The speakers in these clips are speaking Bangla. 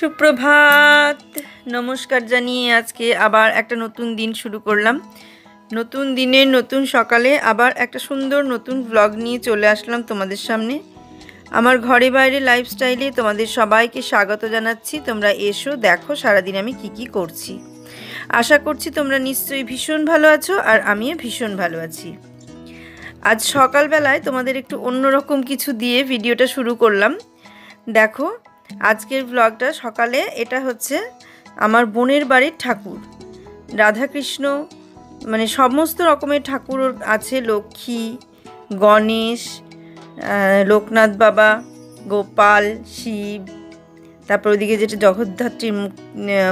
সুপ্রভাত, নমস্কার জানিয়ে আজকে আবার একটা নতুন দিন শুরু করলাম। নতুন দিনের নতুন সকালে আবার একটা সুন্দর নতুন ব্লগ নিয়ে চলে আসলাম তোমাদের সামনে। আমার ঘরে বাইরে লাইফস্টাইলে তোমাদের সবাইকে স্বাগত জানাচ্ছি। তোমরা এসো, দেখো সারাদিন আমি কি করছি। আশা করছি তোমরা নিশ্চয়ই ভীষণ ভালো আছো, আর আমিও ভীষণ ভালো আছি। আজ সকালবেলায় তোমাদের একটু অন্যরকম কিছু দিয়ে ভিডিওটা শুরু করলাম। দেখো আজকের ব্লগটা সকালে, এটা হচ্ছে আমার বোনের বাড়ির ঠাকুর। রাধাকৃষ্ণ মানে সমস্ত রকমের ঠাকুর আছে, লক্ষ্মী, গণেশ, লোকনাথ বাবা, গোপাল, শিব, তারপর ওইদিকে যেটা জগদ্ধাত্রীর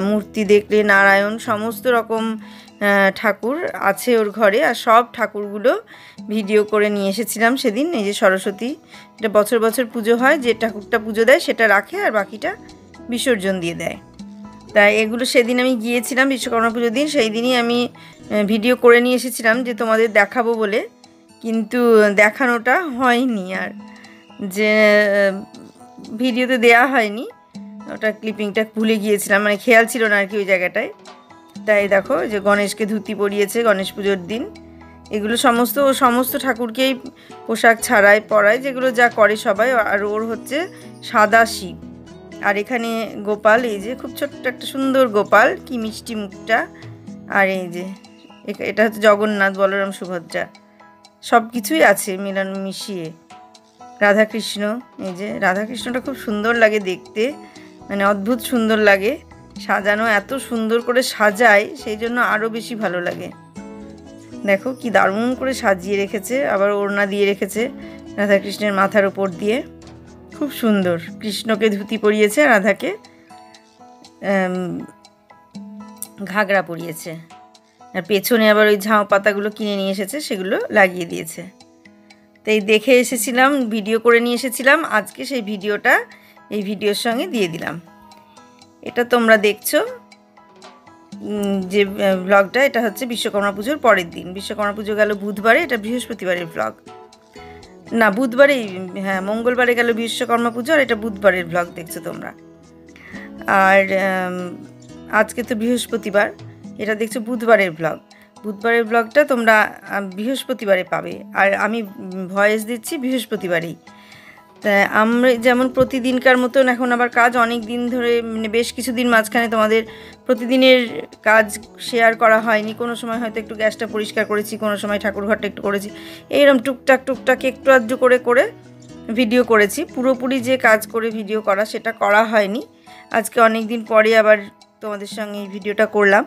মূর্তি দেখলে নারায়ণ, সমস্ত রকম ঠাকুর আছে ওর ঘরে। আর সব ঠাকুরগুলো ভিডিও করে নিয়ে এসেছিলাম সেদিন। এই যে সরস্বতী, এটা বছর বছর পুজো হয়, যে ঠাকুরটা পুজো দেয় সেটা রাখে আর বাকিটা বিসর্জন দিয়ে দেয়। তাই এগুলো সেদিন আমি গিয়েছিলাম বিশ্বকর্মা পুজোর দিন, সেই দিনই আমি ভিডিও করে নিয়ে এসেছিলাম যে তোমাদের দেখাবো বলে, কিন্তু দেখানোটা হয়নি, আর যে ভিডিওতে দেয়া হয়নি, ওটা ক্লিপিংটা ভুলে গিয়েছিলাম, মানে খেয়াল ছিল না আর কি ওই জায়গাটায়। তাই দেখো যে গণেশকে ধুতি পরিয়েছে গণেশ পুজোর দিন। এগুলো সমস্ত ঠাকুরকেই পোশাক ছাড়ায় পরায়, যেগুলো যা করে সবাই। আর ওর হচ্ছে সাদা শিব, আর এখানে গোপাল, এই যে খুব ছোট্ট একটা সুন্দর গোপাল, কি মিষ্টি মুখটা। আর এই যে এটা হচ্ছে জগন্নাথ, বলরাম, সুভদ্রা, সব কিছুই আছে মিশিয়ে। রাধাকৃষ্ণ, এই যে রাধাকৃষ্ণটা খুব সুন্দর লাগে দেখতে, মানে অদ্ভুত সুন্দর লাগে সাজানো, এত সুন্দর করে সাজায় সেই জন্য আরও বেশি ভালো লাগে। দেখো কি দারুণ করে সাজিয়ে রেখেছে, আবার ওড়না দিয়ে রেখেছে রাধাকৃষ্ণের মাথার ওপর দিয়ে, খুব সুন্দর। কৃষ্ণকে ধুতি পরিয়েছে, রাধাকে ঘাগরা পরিয়েছে, আর পেছনে আবার ওই ঝাউ পাতাগুলো কিনে নিয়ে এসেছে, সেগুলো লাগিয়ে দিয়েছে। তাই দেখে এসেছিলাম, ভিডিও করে নিয়ে এসেছিলাম, আজকে সেই ভিডিওটা এই ভিডিওর সঙ্গে দিয়ে দিলাম। এটা তোমরা দেখছো যে ব্লগটা, এটা হচ্ছে বিশ্বকর্মা পুজোর পরের দিন। বিশ্বকর্মা পুজো গেল বুধবারে, এটা বৃহস্পতিবারের ব্লগ, না বুধবারেই, হ্যাঁ মঙ্গলবারে গেল বিশ্বকর্মা পুজো, আর এটা বুধবারের ব্লগ দেখছো তোমরা। আর আজকে তো বৃহস্পতিবার, এটা দেখছো বুধবারের ব্লগ। বুধবারের ব্লগটা তোমরা বৃহস্পতিবারে পাবে, আর আমি ভয়েস দিচ্ছি বৃহস্পতিবারেই। তা আমরা যেমন প্রতিদিনকার মতন এখন আবার কাজ, অনেক দিন ধরে মানে বেশ কিছুদিন মাঝখানে তোমাদের প্রতিদিনের কাজ শেয়ার করা হয়নি। কোনো সময় হয়তো একটু গ্যাসটা পরিষ্কার করেছি, কোনো সময় ঠাকুরঘরটা একটু করেছি, এইরকম টুকটাক একটু আধটু করে ভিডিও করেছি। পুরোপুরি যে কাজ করে ভিডিও করা সেটা করা হয়নি। আজকে অনেক দিন পরে আবার তোমাদের সঙ্গে এই ভিডিওটা করলাম।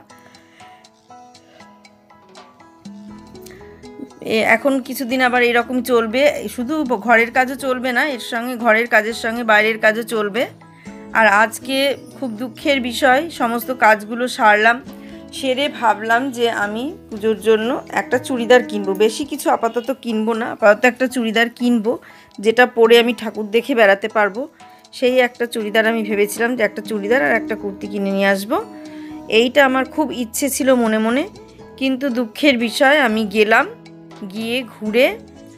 এখন কিছুদিন আবার এরকম চলবে, শুধু ঘরের কাজও চলবে না, এর সঙ্গে ঘরের কাজের সঙ্গে বাইরের কাজও চলবে। আর আজকে খুব দুঃখের বিষয়, সমস্ত কাজগুলো সারলাম, সেরে ভাবলাম যে আমি পুজোর জন্য একটা চুড়িদার কিনবো। বেশি কিছু আপাতত কিনবো না, আপাতত একটা চুড়িদার কিনবো যেটা পরে আমি ঠাকুর দেখে বেড়াতে পারবো। সেই একটা চুড়িদার আমি ভেবেছিলাম যে একটা চুড়িদার আর একটা কুর্তি কিনে নিয়ে আসবো, এইটা আমার খুব ইচ্ছে ছিল মনে মনে। কিন্তু দুঃখের বিষয়, আমি গেলাম, গিয়ে ঘুরে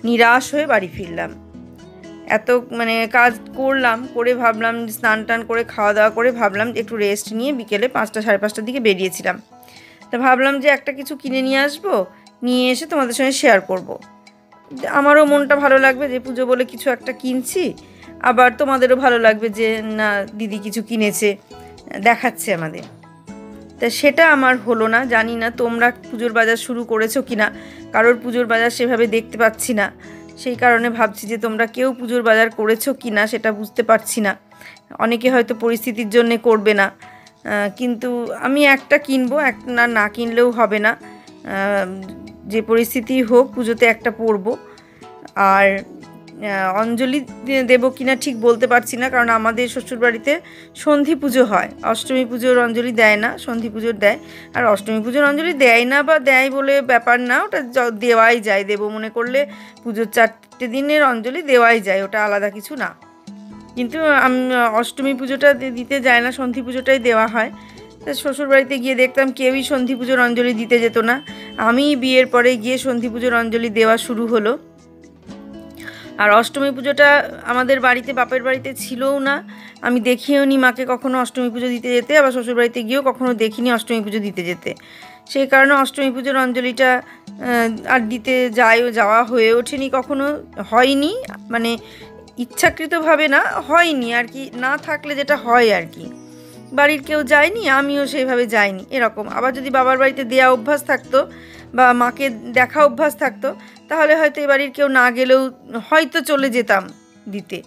নিরাশ হয়ে বাড়ি ফিরলাম। এত মানে কাজ করলাম, করে ভাবলাম স্নান টান করে খাওয়া দাওয়া করে ভাবলাম একটু রেস্ট নিয়ে বিকেলে 5টা সাড়ে 5টার দিকে বেরিয়েছিলাম। তা ভাবলাম যে একটা কিছু কিনে নিয়ে আসবো, নিয়ে এসে তোমাদের সঙ্গে শেয়ার করব। আমারও মনটা ভালো লাগবে যে পুজো বলে কিছু একটা কিনছি, আবার তোমাদেরও ভালো লাগবে যে না দিদি কিছু কিনেছে, দেখাচ্ছে আমাদের। তা সেটা আমার হলো না। জানি না তোমরা পুজোর বাজার শুরু করেছো কি না, কারোর পুজোর বাজার সেভাবে দেখতে পাচ্ছি না, সেই কারণে ভাবছি যে তোমরা কেউ পুজোর বাজার করেছো কি না সেটা বুঝতে পারছি না। অনেকে হয়তো পরিস্থিতির জন্যে করবে না, কিন্তু আমি একটা কিনবো, না কিনলেও হবে না, যে পরিস্থিতি হোক পুজোতে একটা পরবো। আর অঞ্জলি দেবো কিনা ঠিক বলতে পারছি না, কারণ আমাদের শ্বশুরবাড়িতে সন্ধি পুজো হয়, অষ্টমী পুজোর অঞ্জলি দেয় না, সন্ধি পুজোর দেয়। আর অষ্টমী পুজোর অঞ্জলি দেয় না বা দেয় বলে ব্যাপার না, ওটা দেওয়াই যায়, দেবো মনে করলে পুজোর 4টে দিনের অঞ্জলি দেওয়াই যায়, ওটা আলাদা কিছু না। কিন্তু অষ্টমী পুজোটা দিতে যায় না, সন্ধি পুজোটাই দেওয়া হয়। তা শ্বশুরবাড়িতে গিয়ে দেখতাম কেউই সন্ধি পুজোর অঞ্জলি দিতে যেত না, আমি বিয়ের পরে গিয়ে সন্ধি পুজোর অঞ্জলি দেওয়া শুরু হলো। আর অষ্টমী পুজোটা আমাদের বাড়িতে, বাপের বাড়িতে ছিলও না, আমি দেখিও নি মাকে কখনো অষ্টমী পুজো দিতে যেতে, আবার শ্বশুরবাড়িতে গিয়েও কখনো দেখিনি অষ্টমী পুজো দিতে যেতে। সেই কারণে অষ্টমী পুজোর অঞ্জলিটা আর দিতে যাওয়া হয়ে ওঠেনি, কখনো হয়নি, মানে ইচ্ছাকৃতভাবে না, হয়নি আর কি, না থাকলে যেটা হয় আর কি। বাড়ির কেউ যায়নি, আমিও সেইভাবে যাইনি এরকম। আবার যদি বাবার বাড়িতে দেওয়া অভ্যাস থাকতো বা মাকে দেখা অভ্যাস থাকতো, তাহলে হয়তো এ বাড়ির কেউ না গেলেও হয়তো চলে যেতাম দিতে,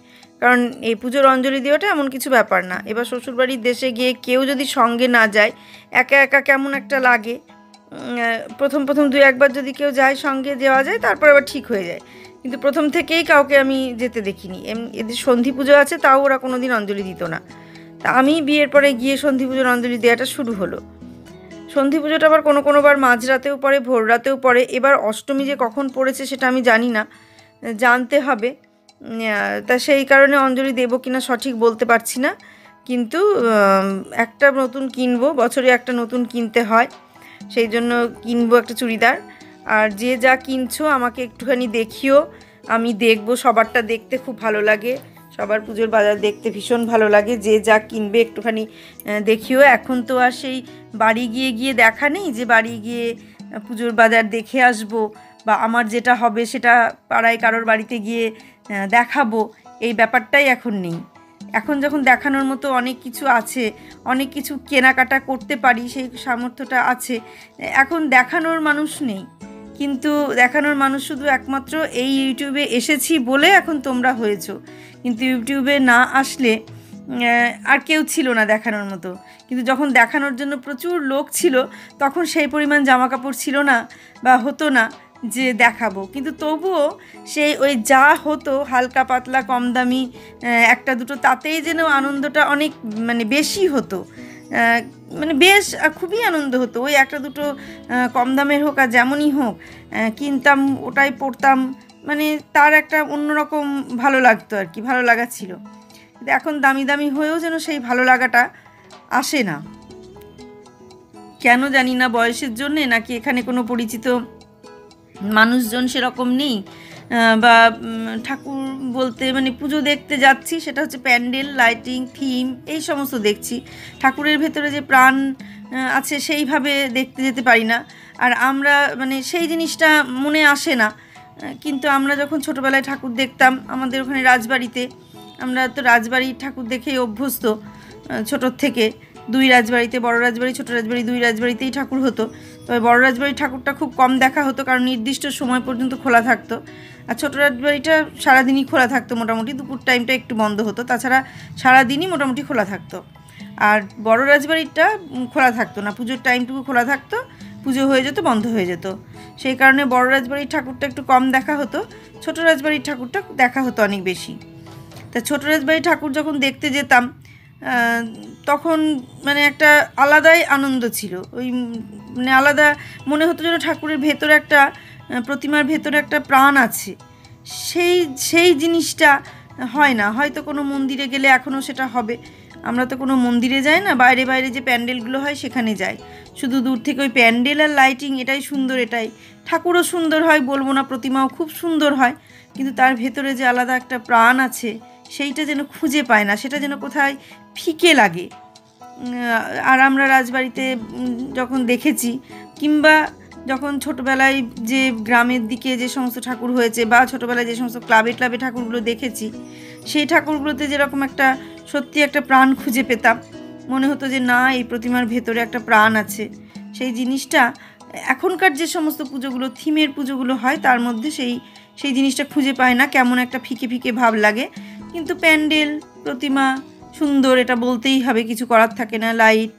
কারণ এই পুজোর অঞ্জলি দেওয়াটা এমন কিছু ব্যাপার না। এবার শ্বশুরবাড়ির দেশে গিয়ে কেউ যদি সঙ্গে না যায়, একা একা কেমন একটা লাগে। প্রথম প্রথম 2-1বার যদি কেউ যায়, সঙ্গে যাওয়া যায়, তারপর আবার ঠিক হয়ে যায়। কিন্তু প্রথম থেকেই কাউকে আমি যেতে দেখিনি। এদের সন্ধি পুজো আছে, তাও ওরা কোনো দিন অঞ্জলি দিত না। তা আমি বিয়ের পরে গিয়ে সন্ধি পুজোর অঞ্জলি দেওয়াটা শুরু হলো। সন্ধি পুজোটা আবার কোনোবার মাঝরাতেও পড়ে, ভোর রাতেও পড়ে। এবার অষ্টমী যে কখন পড়েছে সেটা আমি জানি না, জানতে হবে। তা সেই কারণে অঞ্জলি দেবো কিনা সঠিক বলতে পারছি না, কিন্তু একটা নতুন কিনবো, বছরে একটা নতুন কিনতে হয়, সেই জন্য কিনবো একটা চুড়িদার। আর যে যা কিনছো আমাকে একটুখানি দেখিও, আমি দেখবো। সবারটা দেখতে খুব ভালো লাগে, সবার পুজোর বাজার দেখতে ভীষণ ভালো লাগে। যে যা কিনবে একটুখানি দেখিও। এখন তো আর সেই বাড়ি গিয়ে দেখা নেই যে বাড়ি গিয়ে পুজোর বাজার দেখে আসবো, বা আমার যেটা হবে সেটা পাড়ায় কারোর বাড়িতে গিয়ে দেখাবো, এই ব্যাপারটাই এখন নেই। এখন যখন দেখানোর মতো অনেক কিছু আছে, অনেক কিছু কেনাকাটা করতে পারি, সেই সামর্থ্যটা আছে, এখন দেখানোর মানুষ নেই। কিন্তু দেখানোর মানুষ শুধু একমাত্র এই ইউটিউবে এসেছি বলে এখন তোমরা হয়েছো, কিন্তু ইউটিউবে না আসলে আর কেউ ছিল না দেখানোর মতো। কিন্তু যখন দেখানোর জন্য প্রচুর লোক ছিল, তখন সেই পরিমাণ জামা কাপড় ছিল না বা হতো না যে দেখাবো। কিন্তু তবুও সেই ওই যা হতো হালকা পাতলা কম দামি একটা দুটো, তাতেই যেন আনন্দটা অনেক মানে বেশি হতো, মানে বেশ খুবই আনন্দ হতো। ওই একটা দুটো কম দামের হোক আর যেমনই হোক, কিনতাম, ওটাই পরতাম, মানে তার একটা অন্যরকম ভালো লাগতো আর কি, ভালো লাগা ছিল। কিন্তু এখন দামি দামি হয়েও যেন সেই ভালো লাগাটা আসে না, কেন জানি না, বয়সের জন্যে নাকি এখানে কোনো পরিচিত মানুষজন সেরকম নেই, বা ঠাকুর বলতে মানে পুজো দেখতে যাচ্ছি, সেটা হচ্ছে প্যান্ডেল, লাইটিং, থিম, এই সমস্ত দেখছি। ঠাকুরের ভেতরে যে প্রাণ আছে সেইভাবে দেখতে যেতে পারি না, আর আমরা মানে সেই জিনিসটা মনে আসে না। কিন্তু আমরা যখন ছোটোবেলায় ঠাকুর দেখতাম আমাদের ওখানে রাজবাড়িতে, আমরা তো রাজবাড়ির ঠাকুর দেখেই অভ্যস্ত ছোটোর থেকে। 2 রাজবাড়িতে, বড় রাজবাড়ি, ছোটো রাজবাড়ি, 2 রাজবাড়িতেই ঠাকুর হতো। তবে বড় রাজবাড়ির ঠাকুরটা খুব কম দেখা হতো, কারণ নির্দিষ্ট সময় পর্যন্ত খোলা থাকতো। আর ছোটো রাজবাড়িটা সারাদিনই খোলা থাকতো, মোটামুটি দুপুর টাইমটা একটু বন্ধ হতো, তাছাড়া সারাদিনই মোটামুটি খোলা থাকতো। আর বড় রাজবাড়িটা খোলা থাকতো না, পুজোর টাইমটুকু খোলা থাকতো, পুজো হয়ে যেত, বন্ধ হয়ে যেত। সেই কারণে বড় রাজবাড়ির ঠাকুরটা একটু কম দেখা হতো, ছোটো রাজবাড়ির ঠাকুরটা দেখা হতো অনেক বেশি। তা ছোটো রাজবাড়ির ঠাকুর যখন দেখতে যেতাম, তখন মানে একটা আলাদাই আনন্দ ছিল। ওই মানে আলাদা মনে হতো যেন ঠাকুরের ভেতরে একটা, প্রতিমার ভেতরে একটা প্রাণ আছে। সেই জিনিসটা হয় না, হয়তো কোনো মন্দিরে গেলে এখনও সেটা হবে। আমরা তো কোনো মন্দিরে যাই না, বাইরে বাইরে যে প্যান্ডেলগুলো হয় সেখানে যাই, শুধু দূর থেকে ওই প্যান্ডেল আর লাইটিং, এটাই সুন্দর, এটাই। ঠাকুরও সুন্দর হয় বলবো না, প্রতিমাও খুব সুন্দর হয়, কিন্তু তার ভেতরে যে আলাদা একটা প্রাণ আছে সেইটা যেন খুঁজে পায় না, সেটা যেন কোথায় ফিকে লাগে। আর আমরা রাজবাড়িতে যখন দেখেছি, কিংবা যখন ছোটোবেলায় যে গ্রামের দিকে যে সমস্ত ঠাকুর হয়েছে, বা ছোটোবেলায় যে সমস্ত ক্লাবে ঠাকুরগুলো দেখেছি, সেই ঠাকুরগুলোতে যেরকম একটা সত্যি একটা প্রাণ খুঁজে পেতাম, মনে হতো যে না, এই প্রতিমার ভেতরে একটা প্রাণ আছে। সেই জিনিসটা এখনকার যে সমস্ত পুজোগুলো, থিমের পুজোগুলো হয়, তার মধ্যে সেই জিনিসটা খুঁজে পায় না, কেমন একটা ফিকে ফিকে ভাব লাগে। কিন্তু প্যান্ডেল, প্রতিমা সুন্দর, এটা বলতেই হবে, কিছু করার থাকে না। লাইট,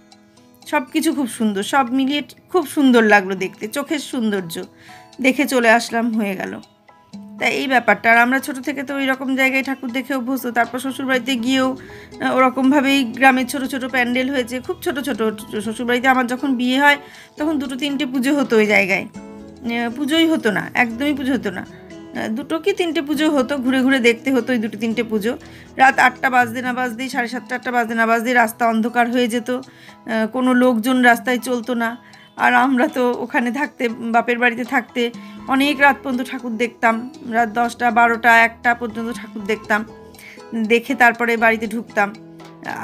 সব কিছু খুব সুন্দর, সব মিলিয়ে খুব সুন্দর লাগলো দেখতে, চোখের সৌন্দর্য দেখে চলে আসলাম, হয়ে গেল। তাই এই ব্যাপারটা। আর আমরা ছোটো থেকে তো ওই রকম জায়গায় ঠাকুর দেখে অভ্যস্ত। তারপর শ্বশুরবাড়িতে গিয়েও ওরকমভাবেই গ্রামের ছোটো ছোটো প্যান্ডেল হয়েছে, খুব ছোটো ছোটো। শ্বশুরবাড়িতে আমার যখন বিয়ে হয় তখন 2-3টে পুজো হতো ওই জায়গায়, পুজোই হতো না, একদমই পুজো হতো না। 2 কি 3টে পুজো হতো, ঘুরে ঘুরে দেখতে হতো ওই 2-3টে পুজো। রাত 8টা বাজতে না বাজতেই, 7:30 8টা বাজতে না বাজতেই রাস্তা অন্ধকার হয়ে যেত, কোনো লোকজন রাস্তায় চলতো না। আর আমরা তো ওখানে থাকতে, বাপের বাড়িতে থাকতে অনেক রাত পর্যন্ত ঠাকুর দেখতাম, রাত 10টা 12টা 1টা পর্যন্ত ঠাকুর দেখতাম, দেখে তারপরে বাড়িতে ঢুকতাম।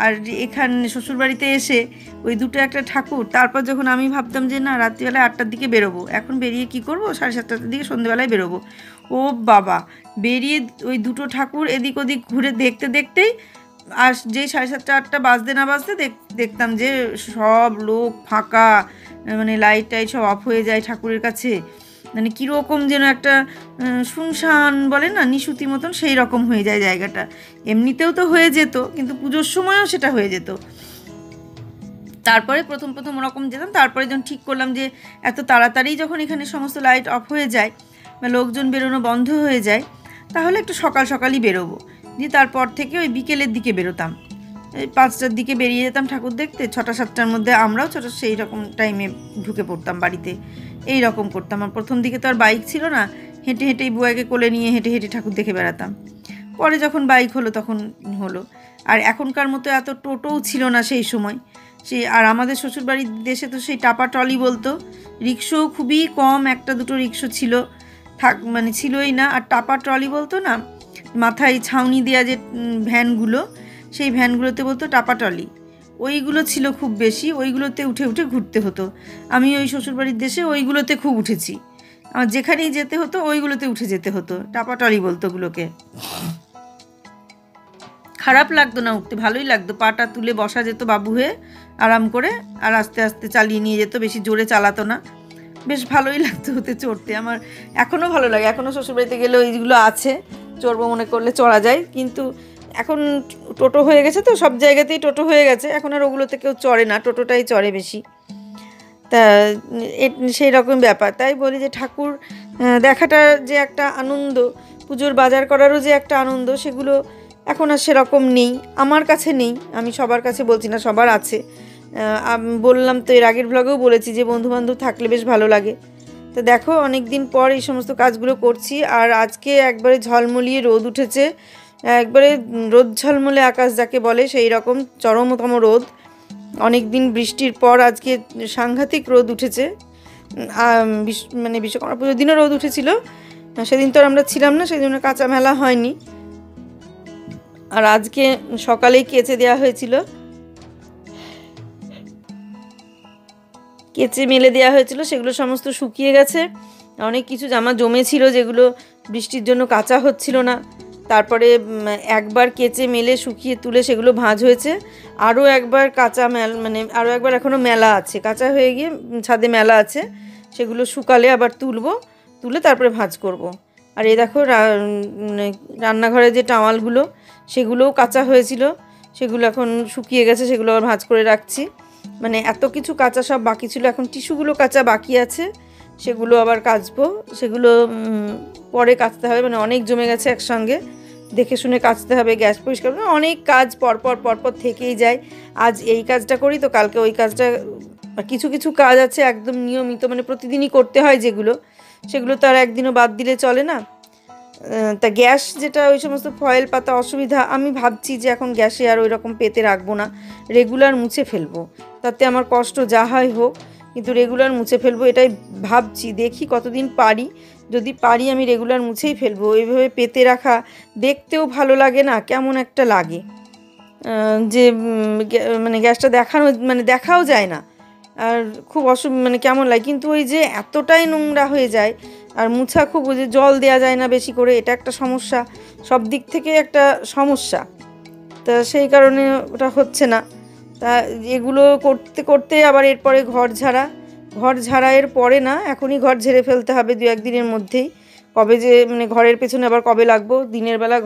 আর এখানে শ্বশুরবাড়িতে এসে ওই দুটো একটা ঠাকুর, তারপর যখন আমি ভাবতাম যে না রাত্রিবেলায় 8টার দিকে বেরোবো, এখন বেরিয়ে কি করব, 7:30টার দিকে সন্ধ্যেবেলায় বেরোবো, ও বাবা, বেরিয়ে ওই দুটো ঠাকুর এদিক ওদিক ঘুরে দেখতে দেখতেই আর যেই 7:30 8টা বাজতে না বাজতে দেখতাম যে সব লোক ফাঁকা, মানে লাইট টাইট সব অফ হয়ে যায় ঠাকুরের কাছে, মানে কীরকম যেন একটা শুনশান বলে না, নিশুতি মতন, সেই রকম হয়ে যায় জায়গাটা। এমনিতেও তো হয়ে যেত, কিন্তু পুজোর সময়ও সেটা হয়ে যেত। তারপরে প্রথম ওরকম যেতাম, তারপরে যখন ঠিক করলাম যে এত তাড়াতাড়ি যখন এখানে সমস্ত লাইট অফ হয়ে যায় বা লোকজন বেরোনো বন্ধ হয়ে যায়, তাহলে একটু সকালই বেরোবো। দিয়ে তারপর থেকে ওই বিকেলের দিকে বেরোতাম, এই 5টার দিকে বেরিয়ে যেতাম ঠাকুর দেখতে, 6টা 7টার মধ্যে আমরাও সেই রকম টাইমে ঢুকে পড়তাম বাড়িতে। এই রকম করতাম। আর প্রথম দিকে তো আর বাইক ছিল না, হেঁটে হেঁটেই বুয়াকে কোলে নিয়ে হেঁটে হেঁটে ঠাকুর দেখে বেড়াতাম। পরে যখন বাইক হলো তখন হলো। আর এখনকার মতো এত টোটোও ছিল না সেই সময়। আর আমাদের শ্বশুরবাড়ির দেশে তো সেই টাপা ট্রলি বলতো, রিক্সাও খুবই কম, 1টা 2টো রিক্সা ছিল, মানে ছিলই না। আর টাপা ট্রলি বলতো না, মাথায় ছাউনি দেওয়া যে ভ্যানগুলো, সেই ভ্যানগুলোতে বলতো টাপা ট্রলি, ওইগুলো ছিল খুব বেশি, ওইগুলোতে উঠে উঠে ঘুরতে হতো। আমি ওই শ্বশুরবাড়ির দেশে ওইগুলোতে খুব উঠেছি, আমার যেখানেই যেতে হতো ওইগুলোতে উঠে যেতে হতো, টাপা ট্রলি বলতো ওগুলোকে। খারাপ লাগতো না উঠতে, ভালোই লাগতো, পাটা তুলে বসা যেত বাবু হয়ে আরাম করে, আর আস্তে আস্তে চালিয়ে নিয়ে যেত, বেশি জোরে চালাতো না, বেশ ভালোই লাগতো ওতে চড়তে। আমার এখনও ভালো লাগে, এখনও শ্বশুরবাড়িতে গেলে ওইগুলো আছে, চড়বো মনে করলে চড়া যায়। কিন্তু এখন টোটো হয়ে গেছে তো, সব জায়গাতেই টোটো হয়ে গেছে, এখন আর ওগুলোতে কেউ চড়ে না, টোটোটাই চড়ে বেশি। তা সেই রকম ব্যাপার। তাই বলি যে ঠাকুর দেখাটার যে একটা আনন্দ, পুজোর বাজার করারও যে একটা আনন্দ, সেগুলো এখন আর সেরকম নেই, আমার কাছে নেই। আমি সবার কাছে বলছি না, সবার আছে। বললাম তো, এর আগের ব্লগেও বলেছি যে বন্ধুবান্ধব থাকলে বেশ ভালো লাগে। তো দেখো অনেক দিন পর এই সমস্ত কাজগুলো করছি। আর আজকে একবারে ঝলমলিয়ে রোদ উঠেছে, একবারে রোদ ঝলমলে আকাশ যাকে বলে, সেই রকম চরমতম রোদ। অনেক দিন বৃষ্টির পর আজকে সাংঘাতিক রোদ উঠেছে। মানে বিশ্বকর্মা পুজোর দিনও রোদ উঠেছিল, সেদিন তো আমরা ছিলাম না, সেই জন্য কাঁচা মেলা হয়নি। আর আজকে সকালেই কেচে দেওয়া হয়েছিল, কেচে মেলে দেওয়া হয়েছিল, সেগুলো সমস্ত শুকিয়ে গেছে। অনেক কিছু জামা জমেছিল যেগুলো বৃষ্টির জন্য কাঁচা হচ্ছিল না, তারপরে একবার কেচে মেলে শুকিয়ে তুলে সেগুলো ভাঁজ হয়েছে। আরও একবার কাঁচা মানে আরও একবার এখনও মেলা আছে, কাঁচা হয়ে গিয়ে ছাদে মেলা আছে, সেগুলো শুকালে আবার তুলে তারপরে ভাঁজ করব। আর এই দেখো রান্নাঘরে যে টাওয়ালগুলো, সেগুলোও কাঁচা হয়েছিল, সেগুলো এখন শুকিয়ে গেছে, সেগুলো আবার ভাঁজ করে রাখছি। মানে এত কিছু কাঁচা সব বাকি ছিল, এখন টিস্যুগুলো কাঁচা বাকি আছে, সেগুলো আবার কাচবো, সেগুলো পরে কাচতে হবে, মানে অনেক জমে গেছে একসঙ্গে, দেখে শুনে কাচতে হবে। গ্যাস পরিষ্কার, অনেক কাজ পরপর থেকেই যায়। আজ এই কাজটা করি তো কালকে ওই কাজটা, কিছু কাজ আছে একদম নিয়মিত, মানে প্রতিদিনই করতে হয় যেগুলো, সেগুলো তো আর একদিনও বাদ দিলে চলে না। তা গ্যাস যেটা ওই সমস্ত ফয়েল পাতা অসুবিধা, আমি ভাবছি যে এখন গ্যাসে আর ওই রকম পেতে রাখবো না, রেগুলার মুছে ফেলবো, তাতে আমার কষ্ট যা হয় হোক, কিন্তু রেগুলার মুছে ফেলবো এটাই ভাবছি। দেখি কতদিন পারি, যদি পারি আমি রেগুলার মুছেই ফেলবো। এইভাবে পেতে রাখা দেখতেও ভালো লাগে না, কেমন একটা লাগে যে মানে গ্যাসটা দেখাও যায় না, আর খুব মানে কেমন লাগে। কিন্তু ওই যে এতটাই নোংরা হয়ে যায়, আর মুছা খুব, ওই যে জল দেওয়া যায় না বেশি করে, এটা একটা সমস্যা, সব দিক থেকে একটা সমস্যা। তা সেই কারণে ওটা হচ্ছে না। তা এগুলো করতে করতে আবার এরপরে ঘর ঝাড়া এর পরে না, এখনই ঘর ঝেড়ে ফেলতে হবে 2-1 দিনের মধ্যেই। কবে যে মানে ঘরের পেছনে আবার কবে লাগবো, দিনের বেলা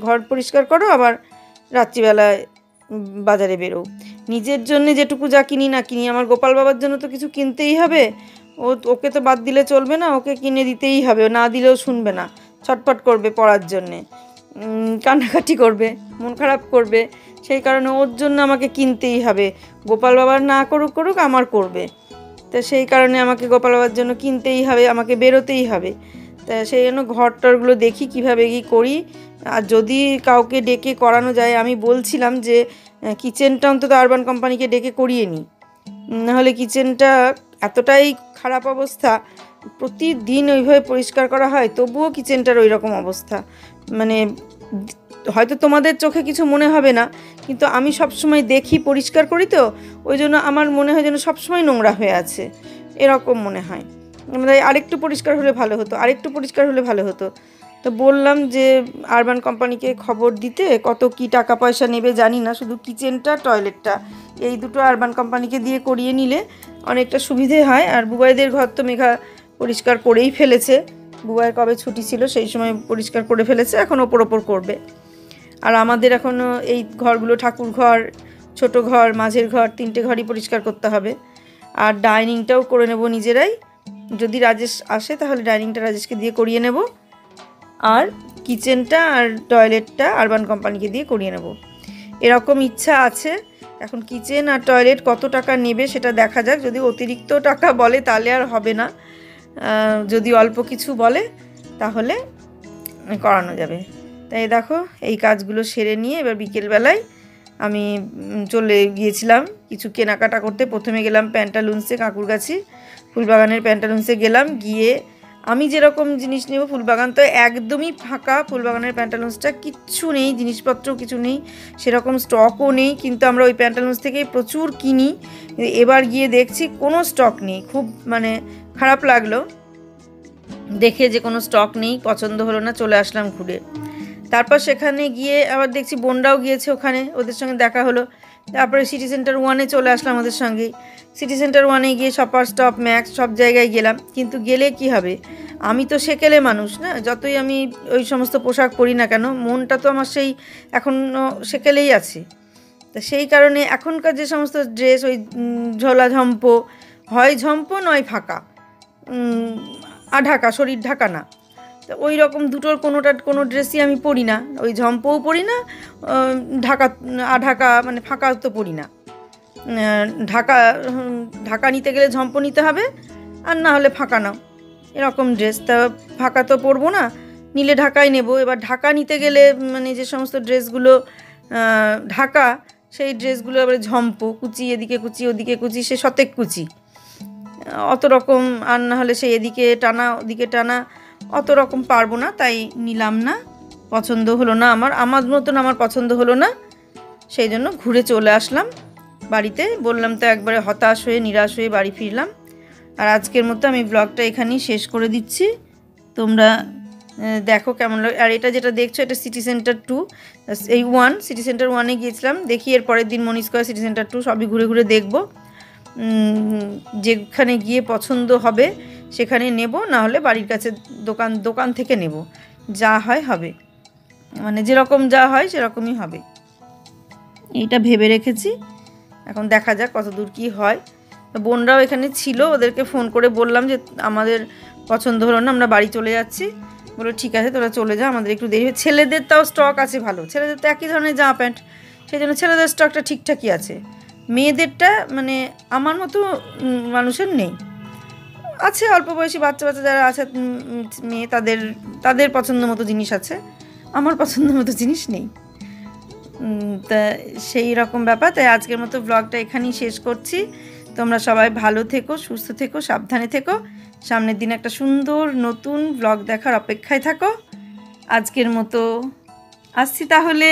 ঘর পরিষ্কার করো, আবার রাত্রিবেলায় বাজারে বেরো। নিজের জন্য যেটুকু যা কিনি না কিনি, আমার গোপাল বাবার জন্য তো কিছু কিনতেই হবে, ওকে তো বাদ দিলে চলবে না, ওকে কিনে দিতেই হবে, না দিলেও শুনবে না, ছটফট করবে পড়ার জন্যে, কান্নাকাটি করবে, মন খারাপ করবে, সেই কারণে ওর জন্য আমাকে কিনতেই হবে। গোপাল বাবার না করুক আমার করবে, তা সেই কারণে আমাকে গোপাল বাবার জন্য কিনতেই হবে, আমাকে বেরোতেই হবে। তা সেই জন্য ঘরটরগুলো দেখি কীভাবে কি করি। আর যদি কাউকে ডেকে করানো যায়, আমি বলছিলাম যে কিচেনটা অন্তত আরবান কোম্পানিকে ডেকে করিয়ে নিই, নাহলে কিচেনটা এতটাই খারাপ অবস্থা, প্রতিদিন ওইভাবে পরিষ্কার করা হয়, তবুও কিচেনটার ওই রকম অবস্থা। মানে হয়তো তোমাদের চোখে কিছু মনে হবে না, কিন্তু আমি সবসময় দেখি, পরিষ্কার করি তো, ওই জন্য আমার মনে হয় যেন সবসময় নোংরা হয়ে আছে, এরকম মনে হয়। মানে আরেকটু পরিষ্কার হলে ভালো হতো, আরেকটু পরিষ্কার হলে ভালো হতো। তো বললাম যে আরবান কোম্পানিকে খবর দিতে, কত কি টাকা পয়সা নেবে জানি না, শুধু কিচেনটা টয়লেটটা এই দুটো আরবান কোম্পানিকে দিয়ে করিয়ে নিলে অনেকটা সুবিধে হয়। আর বুবাইদের ঘর তো মেঘা পরিষ্কার করেই ফেলেছে, বুবাইয়ের কবে ছুটি ছিল সেই সময় পরিষ্কার করে ফেলেছে, এখন ওপর করবে। আর আমাদের এখনও এই ঘরগুলো, ঠাকুর ঘর, ছোট ঘর, মাঝের ঘর, 3টে ঘরই পরিষ্কার করতে হবে। আর ডাইনিংটাও করে নেব নিজেরাই, যদি রাজেশ আসে তাহলে ডাইনিংটা রাজেশকে দিয়ে করিয়ে নেব, আর কিচেনটা আর টয়লেটটা আরবান কোম্পানিকে দিয়ে করিয়ে নেব, এরকম ইচ্ছা আছে। এখন কিচেন আর টয়লেট কত টাকা নেবে সেটা দেখা যাক। যদি অতিরিক্ত টাকা বলে তাহলে আর হবে না, যদি অল্প কিছু বলে তাহলে করানো যাবে। তাই দেখো এই কাজগুলো সেরে নিয়ে এবার বিকেলবেলায় আমি চলে গিয়েছিলাম কিছু কেনাকাটা করতে। প্রথমে গেলাম প্যান্টালুন্সে, কাকুরগাছি ফুলবাগানের প্যান্টালুন্সে গেলাম। গিয়ে আমি যেরকম জিনিস নেব, ফুলবাগান তো একদমই ফাঁকা, ফুলবাগানের প্যান্টালুন্সটা কিচ্ছু নেই, জিনিসপত্র কিছু নেই, সেরকম স্টকও নেই। কিন্তু আমরা ওই প্যান্টালুন্স থেকেই প্রচুর কিনি। এবার গিয়ে দেখছি কোনো স্টক নেই, খুব মানে খারাপ লাগলো দেখে যে কোনো স্টক নেই, পছন্দ হলো না, চলে আসলাম ঘুরে। তারপর সেখানে গিয়ে আবার দেখছি বোনরাও গিয়েছে, ওখানে ওদের সঙ্গে দেখা হলো। তারপরে সিটি সেন্টার 1-এ চলে আসলাম ওদের সঙ্গেই। সিটি সেন্টার 1-এ গিয়ে শপার স্টপ, ম্যাক্স সব জায়গায় গেলাম। কিন্তু গেলে কি হবে, আমি তো সেকেলে মানুষ না, যতই আমি ওই সমস্ত পোশাক পরি না কেন, মনটা তো আমার সেই এখনও সেকেলেই আছে। তা সেই কারণে এখনকার যে সমস্ত ড্রেস, ওই ঝোলা ঝম্পো, হয় ঝম্পো নয় ফাঁকা, ঢাকা, শরীর ঢাকা না। তো ওই রকম দুটোর কোনো ড্রেসই আমি পরি না, ওই ঝম্পও পরি না, ঢাকা মানে ফাঁকা তো পরি না। ঢাকা নিতে গেলে ঝম্প নিতে হবে, আর না হলে ফাঁকা নাও, এরকম ড্রেস। তা ফাঁকা তো পরবো না, নিলে ঢাকাই নেব। এবার ঢাকা নিতে গেলে মানে যে সমস্ত ড্রেসগুলো ঢাকা, সেই ড্রেসগুলো এবার ঝম্প, কুচি, এদিকে কুচি ওদিকে কুচি, সে শতেক কুচি, অত রকম। আর না হলে সেই এদিকে টানা ওদিকে টানা, অত রকম পারবো না, তাই নিলাম না, পছন্দ হলো না, আমার মতন আমার পছন্দ হলো না, সেই জন্য ঘুরে চলে আসলাম বাড়িতে। বললাম তো একবারে হতাশ হয়ে, নিরাশ হয়ে বাড়ি ফিরলাম। আর আজকের মতো আমি ব্লগটা এখানেই শেষ করে দিচ্ছি। তোমরা দেখো কেমন লাগে। আর এটা যেটা দেখছো, এটা সিটি সেন্টার 2, এই 1 সিটি সেন্টার 1-এ গিয়েছিলাম। দেখি এর পরের দিন মনি স্কোয়ার, সিটি সেন্টার 2 সবই ঘুরে ঘুরে দেখবো। যেখানে গিয়ে পছন্দ হবে সেখানে নেব, না হলে বাড়ির কাছে দোকান থেকে নেব, যা হয় হবে, মানে যেরকম যা হয় সেরকমই হবে, এইটা ভেবে রেখেছি। এখন দেখা যাক কত দূর কী হয়। বোনরাও এখানে ছিল, ওদেরকে ফোন করে বললাম যে আমাদের পছন্দ হলো না, আমরা বাড়ি চলে যাচ্ছি। বলো ঠিক আছে তোরা চলে যা, আমাদের একটু দেরি। ছেলেদের তাও স্টক আছে ভালো, ছেলেদের তো একই ধরনের জামা প্যান্ট, সেই জন্য ছেলেদের স্টকটা ঠিকঠাকই আছে। মেয়েদেরটা মানে আমার মতো মানুষের নেই, আছে অল্প বয়সী বাচ্চা যারা আছে মেয়ে, তাদের পছন্দ মতো জিনিস আছে, আমার পছন্দ মতো জিনিস নেই। তা সেই রকম ব্যাপার। তাই আজকের মতো ব্লগটা এখানেই শেষ করছি। তোমরা সবাই ভালো থেকো, সুস্থ থেকো, সাবধানে থেকো। সামনের দিন একটা সুন্দর নতুন ব্লগ দেখার অপেক্ষায় থাকো। আজকের মতো আসছি তাহলে।